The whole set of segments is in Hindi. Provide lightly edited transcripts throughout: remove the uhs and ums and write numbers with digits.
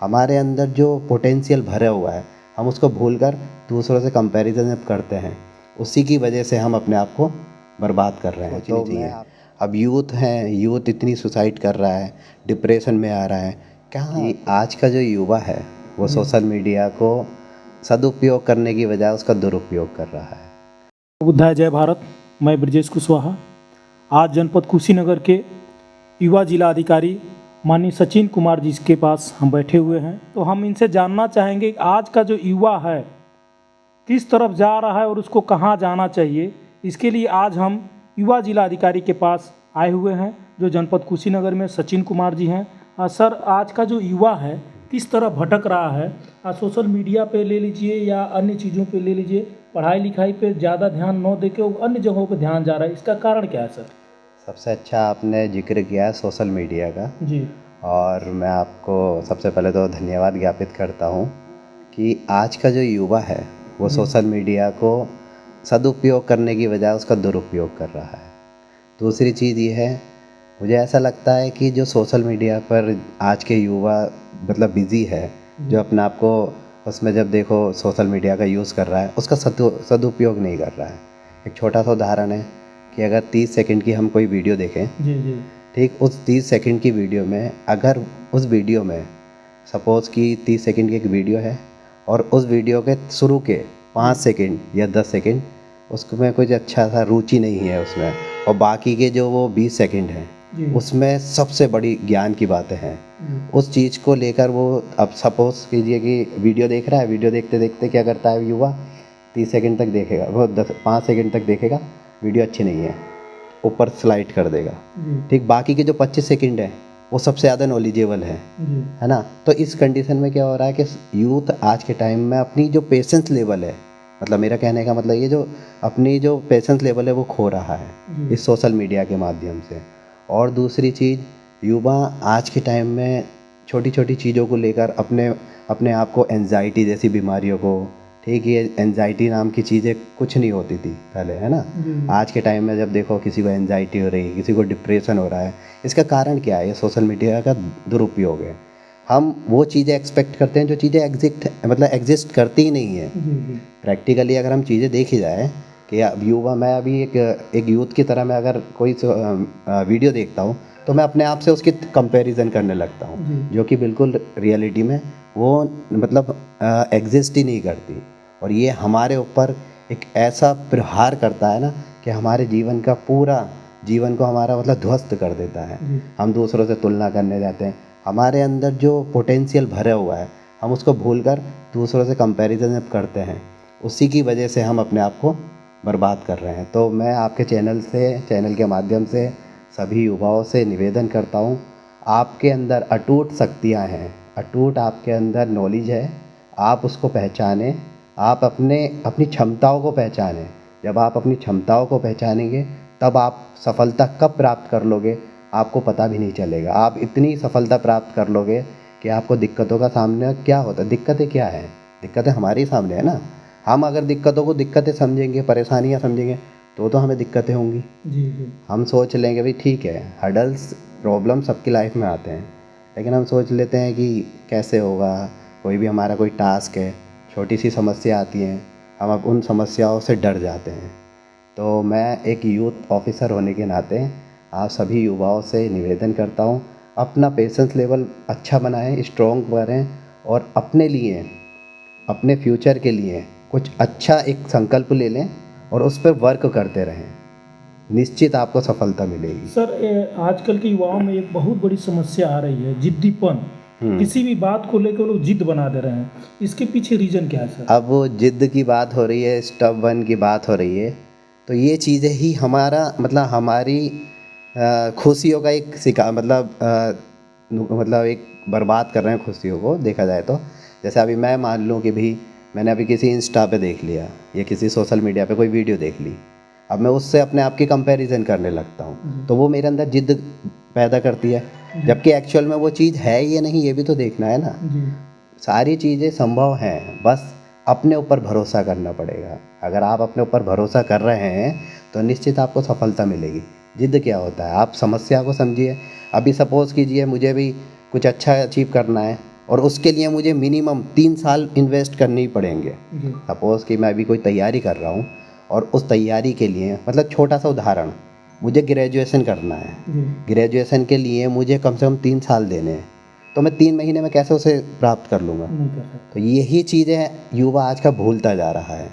हमारे अंदर जो पोटेंशियल भरा हुआ है हम उसको भूलकर दूसरों से कंपैरिजन जब करते हैं, उसी की वजह से हम अपने आप को बर्बाद कर रहे हैं। तो मैं अब यूथ हैं, यूथ इतनी सुसाइड कर रहा है, डिप्रेशन में आ रहा है। कहाँ आज का जो युवा है वो सोशल मीडिया को सदुपयोग करने की बजाय उसका दुरुपयोग कर रहा है। बुद्धाय जय भारत। मैं ब्रजेश कुशवाहा आज जनपद कुशीनगर के युवा जिला अधिकारी माननीय सचिन कुमार जी के पास हम बैठे हुए हैं। तो हम इनसे जानना चाहेंगे आज का जो युवा है किस तरफ जा रहा है और उसको कहाँ जाना चाहिए। इसके लिए आज हम युवा जिला अधिकारी के पास आए हुए हैं जो जनपद कुशीनगर में सचिन कुमार जी हैं। सर, आज का जो युवा है किस तरह भटक रहा है, सोशल मीडिया पे ले लीजिए या अन्य चीज़ों पे ले लीजिए, पढ़ाई लिखाई पे ज़्यादा ध्यान न देके वो अन्य जगहों पे ध्यान जा रहा है, इसका कारण क्या है सर? सबसे अच्छा आपने जिक्र किया है सोशल मीडिया का जी। और मैं आपको सबसे पहले तो धन्यवाद ज्ञापित करता हूँ कि आज का जो युवा है वो सोशल मीडिया को सदुपयोग करने की बजाय उसका दुरुपयोग कर रहा है। दूसरी चीज़ ये है, मुझे ऐसा लगता है कि जो सोशल मीडिया पर आज के युवा मतलब बिज़ी है, जो अपने आप को उसमें जब देखो सोशल मीडिया का यूज़ कर रहा है उसका सदुपयोग नहीं कर रहा है। एक छोटा सा उदाहरण है कि अगर 30 सेकंड की हम कोई वीडियो देखें, जी। ठीक, उस 30 सेकंड की वीडियो में अगर उस वीडियो में सपोज़ कि 30 सेकंड की एक वीडियो है और उस वीडियो के शुरू के 5 सेकंड या 10 सेकंड उसमें कुछ अच्छा सा रुचि नहीं है उसमें, और बाकी के जो वो 20 सेकंड हैं उसमें सबसे बड़ी ज्ञान की बातें हैं, उस चीज़ को लेकर वो अब सपोज़ कीजिए कि वीडियो देख रहा है, वीडियो देखते देखते क्या करता है युवा 30 सेकंड तक देखेगा, वो 5 सेकंड तक देखेगा, वीडियो अच्छी नहीं है, ऊपर स्लाइड कर देगा। ठीक, बाकी के जो 25 सेकंड है वो सबसे ज़्यादा नॉलेजेबल है ना। तो इस कंडीशन में क्या हो रहा है कि यूथ आज के टाइम में अपनी जो पेशेंस लेवल है, मतलब मेरा कहने का मतलब ये जो अपनी जो पेशेंस लेवल है वो खो रहा है इस सोशल मीडिया के माध्यम से। और दूसरी चीज़, युवा आज के टाइम में छोटी छोटी चीज़ों को लेकर अपने आप को एंजाइटी जैसी बीमारियों को, ठीक, ये एंजाइटी नाम की चीज़ें कुछ नहीं होती थी पहले, है ना। आज के टाइम में जब देखो किसी को एंजाइटी हो रही है, किसी को डिप्रेशन हो रहा है, इसका कारण क्या है? ये सोशल मीडिया का दुरुपयोग है। हम वो चीज़ें एक्सपेक्ट करते हैं जो चीज़ें एग्जिस्ट करती ही नहीं है। प्रैक्टिकली अगर हम चीज़ें देखी जाए कि अब युवा, मैं अभी एक यूथ की तरह मैं अगर कोई वीडियो देखता हूँ तो मैं अपने आप से उसकी कंपैरिजन करने लगता हूँ, जो कि बिल्कुल रियलिटी में वो मतलब एग्जिस्ट ही नहीं करती। और ये हमारे ऊपर एक ऐसा प्रहार करता है ना कि हमारे जीवन का पूरा जीवन को हमारा मतलब ध्वस्त कर देता है। हम दूसरों से तुलना करने जाते हैं, हमारे अंदर जो पोटेंशियल भरा हुआ है हम उसको भूलकर दूसरों से कंपैरिजन जब करते हैं, उसी की वजह से हम अपने आप को बर्बाद कर रहे हैं। तो मैं आपके चैनल के माध्यम से सभी युवाओं से निवेदन करता हूँ, आपके अंदर अटूट शक्तियाँ हैं, अटूट आपके अंदर नॉलेज है, आप उसको पहचानें, आप अपनी क्षमताओं को पहचानें। जब आप अपनी क्षमताओं को पहचानेंगे तब आप सफलता कब प्राप्त कर लोगे आपको पता भी नहीं चलेगा। आप इतनी सफलता प्राप्त कर लोगे कि आपको दिक्कतों का सामना क्या होता है, दिक्कतें क्या हैं, दिक्कतें हमारे सामने है ना। हम अगर दिक्कतों को दिक्कतें समझेंगे, परेशानियां समझेंगे तो हमें दिक्कतें होंगी। हम सोच लेंगे भाई ठीक है, हर्डल्स प्रॉब्लम सबकी लाइफ में आते हैं, लेकिन हम सोच लेते हैं कि कैसे होगा, कोई भी हमारा कोई टास्क है, छोटी सी समस्या आती है, हम अब उन समस्याओं से डर जाते हैं। तो मैं एक यूथ ऑफिसर होने के नाते आप सभी युवाओं से निवेदन करता हूँ, अपना पेशेंस लेवल अच्छा बनाएं, स्ट्रॉन्ग करें और अपने लिए, अपने फ्यूचर के लिए कुछ अच्छा एक संकल्प ले लें और उस पर वर्क करते रहें, निश्चित आपको सफलता मिलेगी। सर, आजकल के युवाओं में एक बहुत बड़ी समस्या आ रही है, जिद्दीपन। किसी भी बात को लेकर लोग जिद बना दे रहे हैं, इसके पीछे रीज़न क्या है सर? अब वो जिद की बात हो रही है, स्टबर्न की बात हो रही है, तो ये चीज़ें ही हमारी खुशियों का एक मतलब एक बर्बाद कर रहे हैं खुशियों को, देखा जाए तो। जैसे अभी मैं मान लूँ कि भी मैंने अभी किसी इंस्टा पे देख लिया या किसी सोशल मीडिया पे कोई वीडियो देख ली, अब मैं उससे अपने आप की कंपैरिजन करने लगता हूँ, तो वो मेरे अंदर जिद पैदा करती है, जबकि एक्चुअल में वो चीज़ है ये नहीं, ये भी तो देखना है ना। सारी चीज़ें संभव हैं, बस अपने ऊपर भरोसा करना पड़ेगा। अगर आप अपने ऊपर भरोसा कर रहे हैं तो निश्चित आपको सफलता मिलेगी। जिद क्या होता है, आप समस्या को समझिए। अभी सपोज़ कीजिए मुझे भी कुछ अच्छा अचीव करना है और उसके लिए मुझे मिनिमम 3 साल इन्वेस्ट करने ही पड़ेंगे। सपोज़ कि मैं अभी कोई तैयारी कर रहा हूँ और उस तैयारी के लिए मतलब छोटा सा उदाहरण, मुझे ग्रेजुएशन करना है, ग्रेजुएशन के लिए मुझे कम से कम 3 साल देने हैं, तो मैं 3 महीने में कैसे उसे प्राप्त कर लूँगा? तो यही चीज़ें युवा आज का भूलता जा रहा है।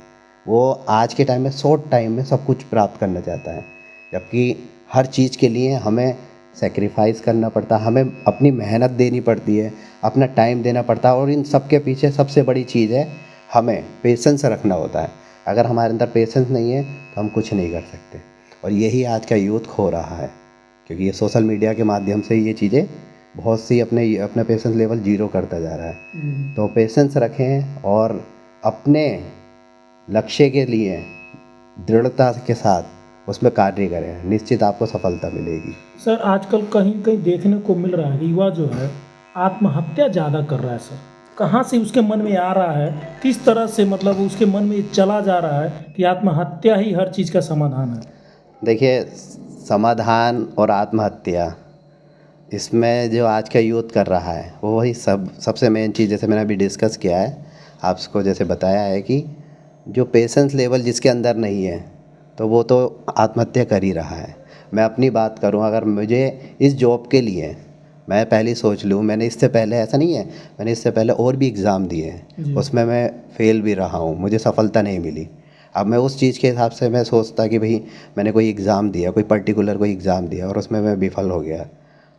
वो आज के टाइम में शॉर्ट टाइम में सब कुछ प्राप्त करना चाहता है, जबकि हर चीज़ के लिए हमें सेक्रीफाइस करना पड़ता है, हमें अपनी मेहनत देनी पड़ती है, अपना टाइम देना पड़ता है। और इन सब के पीछे सबसे बड़ी चीज़ है हमें पेशेंस रखना होता है। अगर हमारे अंदर पेशेंस नहीं है तो हम कुछ नहीं कर सकते, और यही आज का यूथ खो रहा है, क्योंकि ये सोशल मीडिया के माध्यम से ये चीज़ें बहुत सी अपना पेशेंस लेवल जीरो करता जा रहा है। तो पेशेंस रखें और अपने लक्ष्य के लिए दृढ़ता के साथ उसमें कार्य करें, निश्चित आपको सफलता मिलेगी। सर आजकल कहीं कहीं देखने को मिल रहा है कि युवा जो है आत्महत्या ज़्यादा कर रहा है। सर कहाँ से उसके मन में आ रहा है, किस तरह से मतलब उसके मन में चला जा रहा है कि आत्महत्या ही हर चीज़ का समाधान है? देखिए, समाधान और आत्महत्या इसमें जो आज का यूथ कर रहा है वो वही सबसे मेन चीज़, जैसे मैंने अभी डिस्कस किया है आपको, जैसे बताया है कि जो पेशेंस लेवल जिसके अंदर नहीं है तो वो तो आत्महत्या कर ही रहा है। मैं अपनी बात करूं, अगर मुझे इस जॉब के लिए मैं पहले सोच लूं, मैंने इससे पहले ऐसा नहीं है, मैंने इससे पहले और भी एग्ज़ाम दिए हैं, उसमें मैं फ़ेल भी रहा हूं, मुझे सफलता नहीं मिली। अब मैं उस चीज़ के हिसाब से मैं सोचता कि भाई मैंने कोई एग्ज़ाम दिया, कोई पर्टिकुलर कोई एग्ज़ाम दिया और उसमें मैं विफल हो गया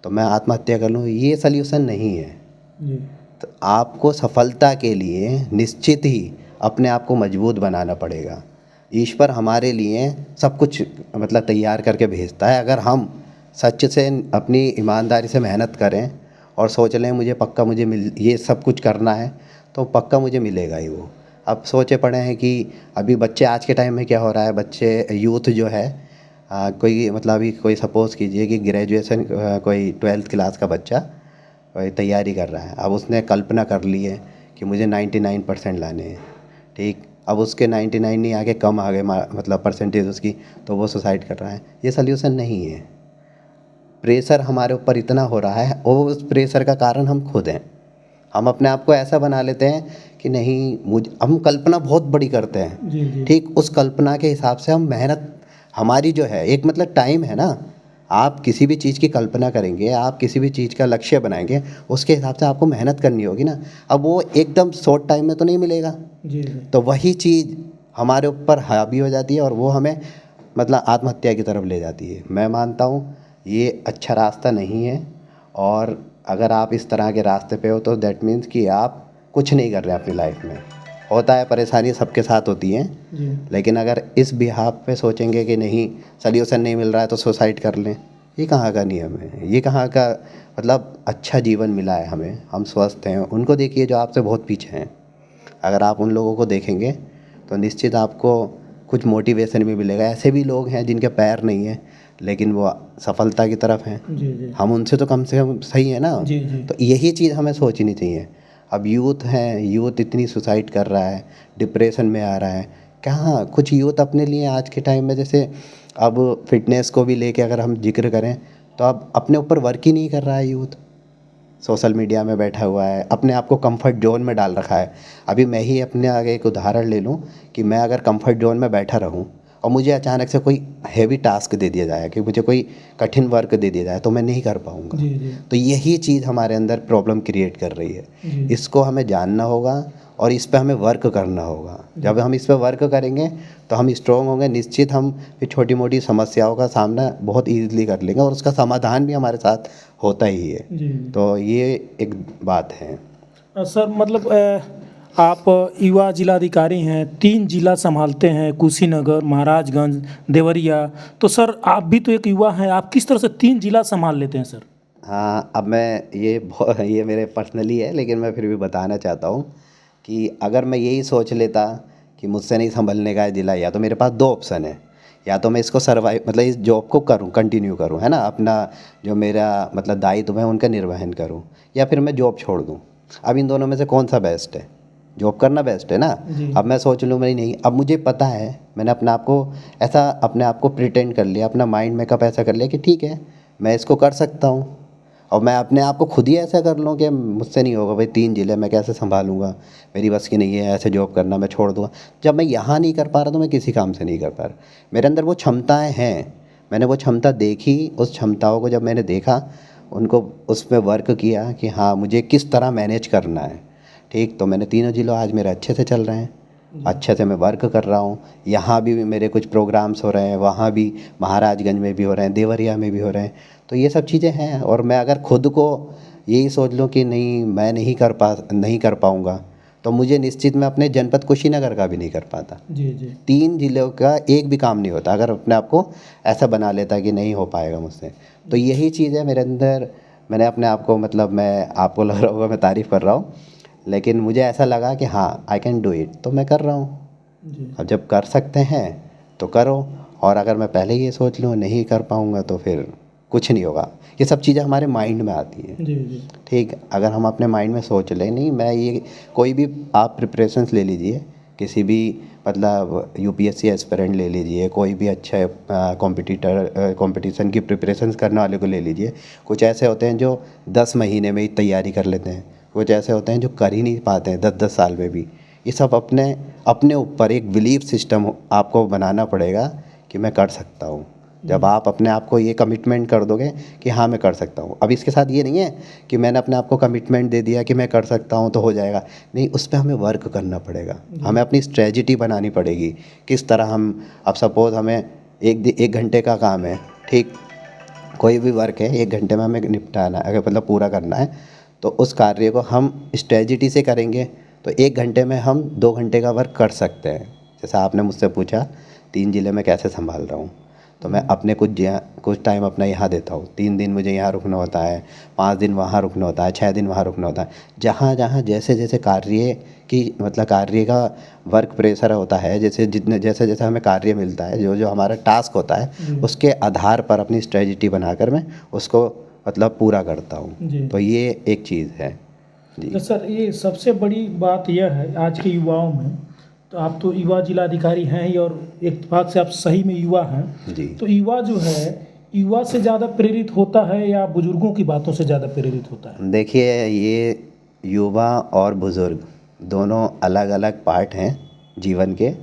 तो मैं आत्महत्या कर लूँ, ये सल्यूशन नहीं है। तो आपको सफलता के लिए निश्चित ही अपने आप को मजबूत बनाना पड़ेगा। ईश्वर हमारे लिए सब कुछ मतलब तैयार करके भेजता है। अगर हम सच से अपनी ईमानदारी से मेहनत करें और सोच लें मुझे पक्का मुझे ये सब कुछ करना है तो पक्का मुझे मिलेगा ही वो। अब सोचे पड़े हैं कि अभी बच्चे आज के टाइम में क्या हो रहा है, बच्चे यूथ जो है कोई मतलब अभी कोई सपोज़ कीजिए कि ग्रेजुएशन कोई 12th क्लास का बच्चा कोई तैयारी कर रहा है। अब उसने कल्पना कर ली है कि मुझे 99% लाने हैं, ठीक। अब उसके 99 नहीं आगे कम आ गए मतलब परसेंटेज उसकी, तो वो सुसाइड कर रहा है। ये सल्यूशन नहीं है। प्रेशर हमारे ऊपर इतना हो रहा है और उस प्रेशर का कारण हम खुद हैं। हम अपने आप को ऐसा बना लेते हैं कि नहीं, हम कल्पना बहुत बड़ी करते हैं, ठीक। उस कल्पना के हिसाब से हम मेहनत हमारी जो है एक मतलब टाइम है ना, आप किसी भी चीज़ की कल्पना करेंगे, आप किसी भी चीज़ का लक्ष्य बनाएंगे, उसके हिसाब से आपको मेहनत करनी होगी ना। अब वो एकदम शॉर्ट टाइम में तो नहीं मिलेगा। तो वही चीज़ हमारे ऊपर हावी हो जाती है और वो हमें मतलब आत्महत्या की तरफ ले जाती है। मैं मानता हूँ ये अच्छा रास्ता नहीं है, और अगर आप इस तरह के रास्ते पे हो तो दैट मीन्स कि आप कुछ नहीं कर रहे हैं अपनी लाइफ में। होता है, परेशानी सबके साथ होती हैं, लेकिन अगर इस बिहाफ पे सोचेंगे कि नहीं सल्यूशन नहीं मिल रहा है तो सुसाइड कर लें, ये कहाँ का नियम है, ये कहाँ का मतलब अच्छा जीवन मिला है हमें, हम स्वस्थ हैं। उनको देखिए जो आपसे बहुत पीछे हैं, अगर आप उन लोगों को देखेंगे तो निश्चित आपको कुछ मोटिवेशन भी मिलेगा। ऐसे भी लोग हैं जिनके पैर नहीं हैं लेकिन वो सफलता की तरफ हैं। हम उनसे तो कम से कम सही है ना। तो यही चीज़ हमें सोचनी चाहिए। अब यूथ है, यूथ इतनी सुसाइड कर रहा है, डिप्रेशन में आ रहा है। कहाँ कुछ यूथ अपने लिए आज के टाइम में, जैसे अब फिटनेस को भी लेके अगर हम जिक्र करें तो अब अपने ऊपर वर्क ही नहीं कर रहा है यूथ, सोशल मीडिया में बैठा हुआ है, अपने आप को कंफर्ट जोन में डाल रखा है। अभी मैं ही अपने आगे एक उदाहरण ले लूँ कि मैं अगर कंफर्ट जोन में बैठा रहूँ और मुझे अचानक से कोई हैवी टास्क दे दिया जाए, कि मुझे कोई कठिन वर्क दे दिया जाए, तो मैं नहीं कर पाऊँगा। तो यही चीज़ हमारे अंदर प्रॉब्लम क्रिएट कर रही है। इसको हमें जानना होगा और इस पे हमें वर्क करना होगा। जब हम इस पे वर्क करेंगे तो हम स्ट्रॉन्ग होंगे, निश्चित हम फिर छोटी मोटी समस्याओं का सामना बहुत ईजिली कर लेंगे और उसका समाधान भी हमारे साथ होता ही है। तो ये एक बात है। सर मतलब आप युवा जिलाधिकारी हैं, 3 जिला संभालते हैं, कुशीनगर, महाराजगंज, देवरिया। तो सर आप भी तो एक युवा हैं, आप किस तरह से 3 जिला संभाल लेते हैं सर? हाँ, अब मैं ये मेरे पर्सनली है, लेकिन मैं फिर भी बताना चाहता हूँ कि अगर मैं यही सोच लेता कि मुझसे नहीं संभलने का है जिला, या तो मेरे पास 2 ऑप्शन है, या तो मैं इसको सर्वाइव मतलब इस जॉब को करूँ, कंटिन्यू करूँ, है ना, अपना जो मेरा मतलब दायित्व है उनका निर्वहन करूँ, या फिर मैं जॉब छोड़ दूँ। अब इन दोनों में से कौन सा बेस्ट है? जॉब करना बेस्ट है ना। अब मैं सोच लूँ मैं नहीं, अब मुझे पता है, मैंने अपने आप को ऐसा अपने आप को प्रिटेंड कर लिया, अपना माइंड मेकअप ऐसा कर लिया कि ठीक है मैं इसको कर सकता हूँ, और मैं अपने आप को खुद ही ऐसा कर लूँ कि मुझसे नहीं होगा भाई, 3 ज़िले मैं कैसे संभालूंगा, मेरी बस की नहीं है ऐसे जॉब करना, मैं छोड़ दूँगा। जब मैं यहाँ नहीं कर पा रहा तो मैं किसी काम से नहीं कर पा रहा। मेरे अंदर वो क्षमताएँ हैं, मैंने वो क्षमता देखी, उस क्षमताओं को जब मैंने देखा, उनको उस पे वर्क किया कि हाँ मुझे किस तरह मैनेज करना है, ठीक। तो मैंने तीनों ज़िलों आज मेरे अच्छे से चल रहे हैं, अच्छे से मैं वर्क कर रहा हूँ। यहाँ भी मेरे कुछ प्रोग्राम्स हो रहे हैं, वहाँ भी महाराजगंज में भी हो रहे हैं, देवरिया में भी हो रहे हैं। तो ये सब चीज़ें हैं। और मैं अगर खुद को यही सोच लूँ कि नहीं मैं नहीं कर पाऊँगा, तो मुझे निश्चित मैं अपने जनपद कुशीनगर का भी नहीं कर पाता। जी जी 3 ज़िलों का एक भी काम नहीं होता अगर अपने आप को ऐसा बना लेता कि नहीं हो पाएगा मुझसे। तो यही चीज़ है मेरे अंदर। मैंने अपने आप को, मतलब मैं, आपको लग रहा होगा मैं तारीफ़ कर रहा हूँ, लेकिन मुझे ऐसा लगा कि हाँ आई कैन डू इट, तो मैं कर रहा हूँ। जी अब जब कर सकते हैं तो करो, और अगर मैं पहले ये सोच लूँ नहीं कर पाऊँगा तो फिर कुछ नहीं होगा। ये सब चीज़ें हमारे माइंड में आती हैं, जी जी ठीक। अगर हम अपने माइंड में सोच लें नहीं मैं ये, कोई भी आप प्रिपरेशंस ले लीजिए, किसी भी, मतलब यूपीएससी एस्पिरेंट ले लीजिए, कोई भी अच्छा कंपटीशन की प्रिपरेशंस करने वाले को ले लीजिए। कुछ ऐसे होते हैं जो 10 महीने में ही तैयारी कर लेते हैं, कुछ ऐसे होते हैं जो कर ही नहीं पाते हैं 10-10 साल में भी। ये सब अपने अपने ऊपर एक बिलीफ सिस्टम आपको बनाना पड़ेगा कि मैं कर सकता हूँ। जब आप अपने आप को ये कमिटमेंट कर दोगे कि हाँ मैं कर सकता हूँ। अब इसके साथ ये नहीं है कि मैंने अपने आप को कमिटमेंट दे दिया कि मैं कर सकता हूँ तो हो जाएगा, नहीं, उस पर हमें वर्क करना पड़ेगा। हमें अपनी स्ट्रेटजी बनानी पड़ेगी, किस तरह हम, अब सपोज़ हमें एक घंटे का काम है, ठीक, कोई भी वर्क है 1 घंटे में हमें निपटाना है, अगर मतलब पूरा करना है, तो उस कार्य को हम स्ट्रेटजी से करेंगे तो 1 घंटे में हम 2 घंटे का वर्क कर सकते हैं। जैसा आपने मुझसे पूछा 3 ज़िले में कैसे संभाल रहा हूँ, तो मैं अपने कुछ टाइम अपना यहाँ देता हूँ। 3 दिन मुझे यहाँ रुकना होता है, 5 दिन वहाँ रुकना होता है, 6 दिन वहाँ रुकना होता है। जहाँ जहाँ जैसे जैसे कार्य की, मतलब कार्य का वर्क प्रेशर होता है, जैसे जैसे हमें कार्य मिलता है, जो जो हमारा टास्क होता है, उसके आधार पर अपनी स्ट्रेटजी बनाकर मैं उसको, मतलब पूरा करता हूँ। जी। तो ये एक चीज़ है जी। तो सर ये सबसे बड़ी बात यह है आज के युवाओं में, तो आप तो युवा जिलाधिकारी हैं ही और एक बात से आप सही में युवा हैं। जी। तो युवा जो है, युवा से ज़्यादा प्रेरित होता है या बुजुर्गों की बातों से ज़्यादा प्रेरित होता है? देखिए, ये युवा और बुज़ुर्ग दोनों अलग अलग पार्ट हैं जीवन के।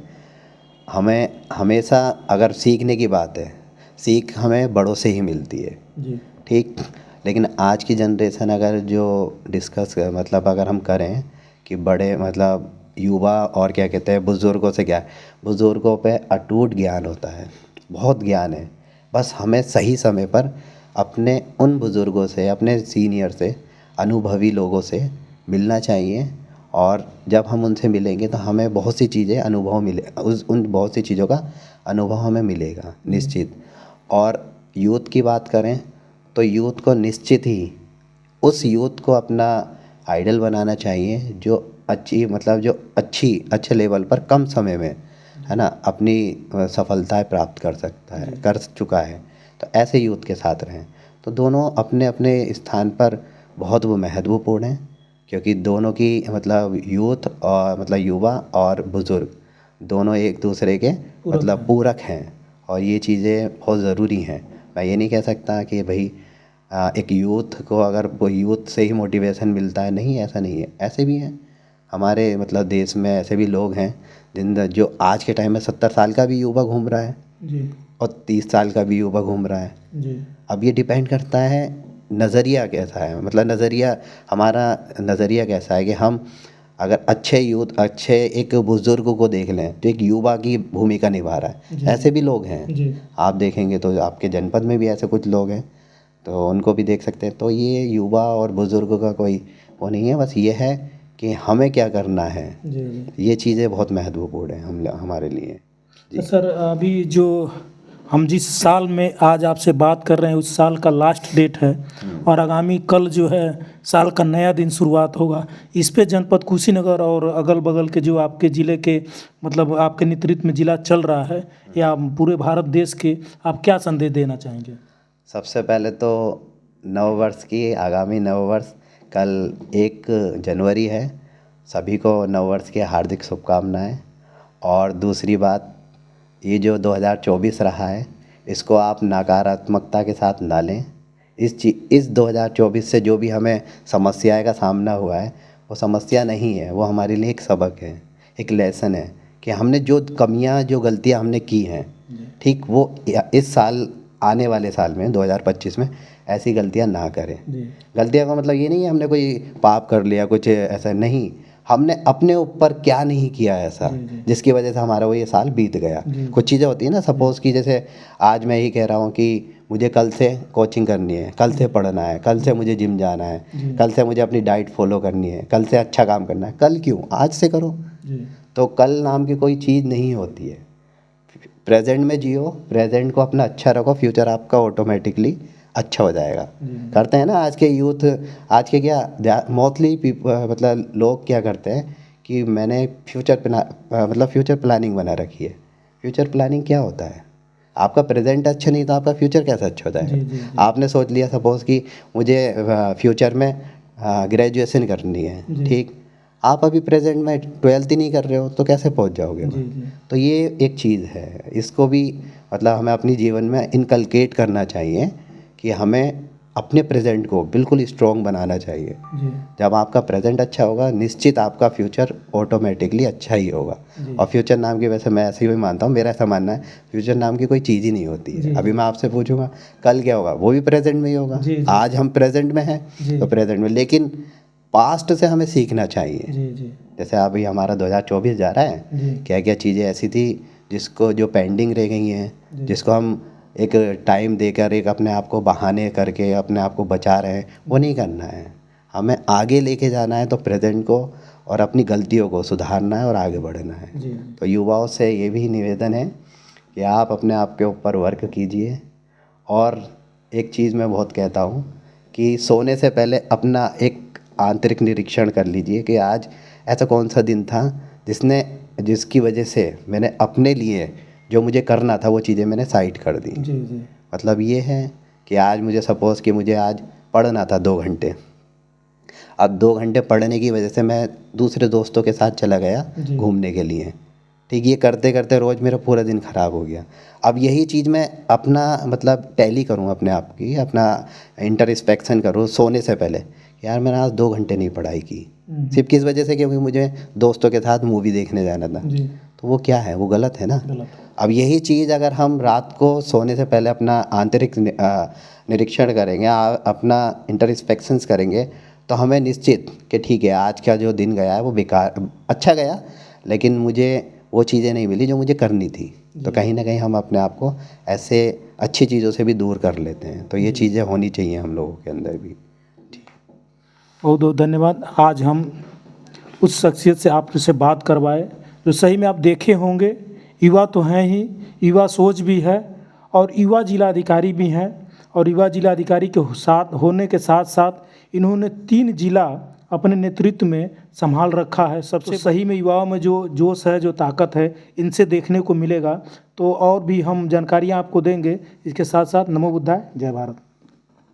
हमें हमेशा, अगर सीखने की बात है, सीख हमें बड़ों से ही मिलती है, जी ठीक। लेकिन आज की जनरेशन अगर जो डिस्कस, मतलब अगर हम करें कि बड़े, मतलब युवा और क्या कहते हैं बुज़ुर्गों से, क्या है, बुज़ुर्गों पे अटूट ज्ञान होता है, बहुत ज्ञान है। बस हमें सही समय पर अपने उन बुज़ुर्गों से, अपने सीनियर से, अनुभवी लोगों से मिलना चाहिए। और जब हम उनसे मिलेंगे तो हमें बहुत सी चीज़ें अनुभव मिले, उन बहुत सी चीज़ों का अनुभव हमें मिलेगा निश्चित। और यूथ की बात करें तो यूथ को निश्चित ही उस यूथ को अपना आइडल बनाना चाहिए जो अच्छे लेवल पर कम समय में, है ना, अपनी सफलताएं प्राप्त कर सकता है, कर चुका है। तो ऐसे यूथ के साथ रहें। तो दोनों अपने अपने स्थान पर बहुत वो महत्वपूर्ण हैं, क्योंकि दोनों की, मतलब यूथ और, मतलब युवा और बुज़ुर्ग दोनों एक दूसरे के, मतलब पूरक हैं। और ये चीज़ें बहुत ज़रूरी हैं। मैं ये नहीं कह सकता कि भाई एक यूथ को, अगर वो यूथ से ही मोटिवेशन मिलता है, नहीं, ऐसा नहीं है। ऐसे भी हैं हमारे, मतलब देश में ऐसे भी लोग हैं जो आज के टाइम में 70 साल का भी युवा घूम रहा है जी और 30 साल का भी युवा घूम रहा है। जी अब ये डिपेंड करता है नज़रिया कैसा है, मतलब नज़रिया, हमारा नज़रिया कैसा है कि हम अगर अच्छे एक बुज़ुर्ग को देख लें तो एक युवा की भूमिका निभा रहा है। जी ऐसे भी लोग हैं, जी आप देखेंगे तो आपके जनपद में भी ऐसे कुछ लोग हैं, तो उनको भी देख सकते हैं। तो ये युवा और बुज़ुर्ग का कोई वो नहीं है, बस ये है कि हमें क्या करना है। जी जी। ये चीज़ें बहुत महत्वपूर्ण हैं हमारे लिए तो जी। सर अभी जो हम जिस साल में आज आपसे बात कर रहे हैं उस साल का लास्ट डेट है और आगामी कल जो है साल का नया दिन शुरुआत होगा। इस पे जनपद कुशीनगर और अगल बगल के जो आपके ज़िले के, मतलब आपके नेतृत्व में ज़िला चल रहा है या पूरे भारत देश के, आप क्या संदेश देना चाहेंगे? सबसे पहले तो नववर्ष की, आगामी नववर्ष कल 1 जनवरी है। सभी को नववर्ष की हार्दिक शुभकामनाएं। और दूसरी बात, ये जो 2024 रहा है, इसको आप नकारात्मकता के साथ ना लें। इस 2024 से जो भी हमें समस्याएं का सामना हुआ है वो समस्या नहीं है, वो हमारे लिए एक सबक है, एक लेसन है कि हमने जो कमियां जो गलतियां हमने की हैं, ठीक वो इस साल आने वाले साल में 2025 में ऐसी गलतियां ना करें। गलतियां का मतलब ये नहीं है हमने कोई पाप कर लिया, कुछ ऐसा नहीं, हमने अपने ऊपर क्या नहीं किया ऐसा जिसकी वजह से हमारा वो ये साल बीत गया। कुछ चीज़ें होती है ना, सपोज़ कि जैसे आज मैं ही कह रहा हूँ कि मुझे कल से कोचिंग करनी है, कल से पढ़ना है, कल से मुझे जिम जाना है, कल से मुझे अपनी डाइट फॉलो करनी है, कल से अच्छा काम करना है। कल क्यों, आज से करो। तो कल नाम की कोई चीज़ नहीं होती है। प्रेजेंट में जियो, प्रेजेंट को अपना अच्छा रखो, फ्यूचर आपका ऑटोमेटिकली अच्छा हो जाएगा। करते हैं ना आज के यूथ, आज के क्या मोस्टली मतलब लोग क्या करते हैं कि मैंने फ्यूचर प्लानिंग बना रखी है। फ्यूचर प्लानिंग क्या होता है? आपका प्रेजेंट अच्छा नहीं तो आपका फ्यूचर कैसे अच्छा होता है? आपने सोच लिया सपोज़ कि मुझे फ्यूचर में ग्रेजुएशन करनी है, ठीक, आप अभी प्रेजेंट में 12th ही नहीं कर रहे हो तो कैसे पहुंच जाओगे? तो ये एक चीज़ है, इसको भी मतलब हमें अपनी जीवन में इनकलकेट करना चाहिए कि हमें अपने प्रेजेंट को बिल्कुल स्ट्रॉन्ग बनाना चाहिए। जब आपका प्रेजेंट अच्छा होगा, निश्चित आपका फ्यूचर ऑटोमेटिकली अच्छा ही होगा। और फ्यूचर नाम की, वैसे मैं ऐसे ही मानता हूँ, मेरा ऐसा मानना है, फ्यूचर नाम की कोई चीज़ ही नहीं होती है। अभी मैं आपसे पूछूंगा कल क्या होगा, वो भी प्रेजेंट में ही होगा। आज हम प्रेजेंट में हैं तो प्रेजेंट में, लेकिन पास्ट से हमें सीखना चाहिए। जैसे अभी हमारा 2024 जा रहा है, क्या क्या चीज़ें ऐसी थी जिसको जो पेंडिंग रह गई हैं, जिसको हम एक टाइम देकर एक अपने आप को बहाने करके अपने आप को बचा रहे हैं, वो नहीं करना है। हमें आगे लेके जाना है तो प्रेजेंट को और अपनी गलतियों को सुधारना है और आगे बढ़ना है। तो युवाओं से ये भी निवेदन है कि आप अपने आप के ऊपर वर्क कीजिए। और एक चीज़ मैं बहुत कहता हूँ कि सोने से पहले अपना एक आंतरिक निरीक्षण कर लीजिए कि आज ऐसा कौन सा दिन था जिसकी वजह से मैंने अपने लिए जो मुझे करना था वो चीज़ें मैंने साइड कर दी। मतलब ये है कि आज मुझे सपोज़ कि मुझे आज पढ़ना था 2 घंटे, अब 2 घंटे पढ़ने की वजह से मैं दूसरे दोस्तों के साथ चला गया घूमने के लिए, ठीक, ये करते करते रोज़ मेरा पूरा दिन ख़राब हो गया। अब यही चीज़ मैं अपना मतलब टैली करूँ अपने आप की, अपना इंटरस्पेक्शन करूँ सोने से पहले, यार मैंने आज 2 घंटे नहीं पढ़ाई की, सिर्फ किस वजह से, क्योंकि मुझे दोस्तों के साथ मूवी देखने जाना था। तो वो क्या है, वो गलत है ना। अब यही चीज़ अगर हम रात को सोने से पहले अपना आंतरिक निरीक्षण करेंगे, अपना इंटरस्पेक्शंस करेंगे, तो हमें निश्चित कि ठीक है आज का जो दिन गया है वो बेकार अच्छा गया, लेकिन मुझे वो चीज़ें नहीं मिली जो मुझे करनी थी। तो कहीं ना कहीं हम अपने आप को ऐसे अच्छी चीज़ों से भी दूर कर लेते हैं। तो ये चीज़ें होनी चाहिए हम लोगों के अंदर भी। बहुत बहुत धन्यवाद। आज हम उस शख्सियत से आपसे बात करवाए जो सही में आप देखे होंगे, युवा तो हैं ही, युवा सोच भी है और युवा जिलाधिकारी भी हैं। और युवा जिलाधिकारी के साथ होने के साथ साथ इन्होंने 3 जिला अपने नेतृत्व में संभाल रखा है। सबसे सही में युवाओं में जो जोश है, जो ताकत है, इनसे देखने को मिलेगा। तो और भी हम जानकारियाँ आपको देंगे। इसके साथ साथ नमो बुद्धाय, जय भारत।